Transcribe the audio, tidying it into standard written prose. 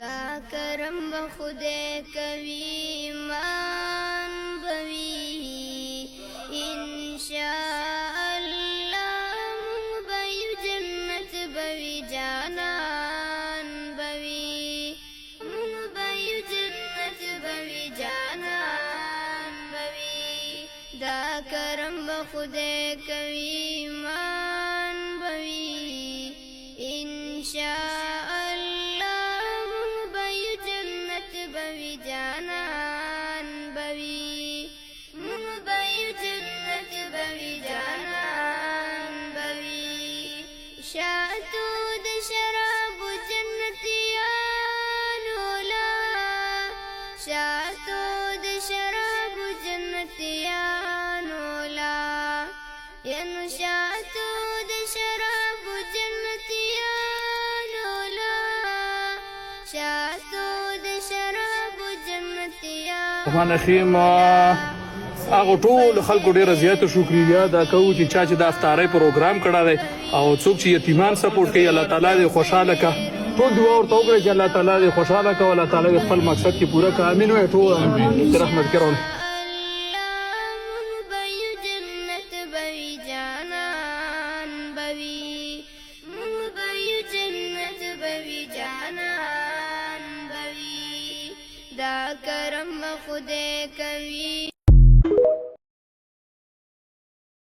دا کرم به خدای کوي ایمان به وي انشاء الله مونږ به یو جنت به وي جانان به وي مونږ به یو جنت به وي جانان به وي دا کرم به خدای کوي ایمان به وي انشاء جانان بوي مونږ به یو جنت بوي جانان بوي شاتو د شرابو جنتیانو لا شاتو د شرابو جنتیانو لا ینو شاتو د شرابو جنتیانو لا شاتو د شرابو رحمان رحیم هغه ټول خلکو ډیره زیاته شکریا ادا کوو چې چا چې د افطارۍ پروګرام کړی دی او څوک چې یتیمان سپورټ کوي الله تعالی دې خوشحاله کا ټول دعا ورته وکړئ چې الله تعالی دې خوشحاله کا الله تعالی دې خپل مقصد کې پوره کا امین وایي ټول رحمت کرون دا کرم خدای کوي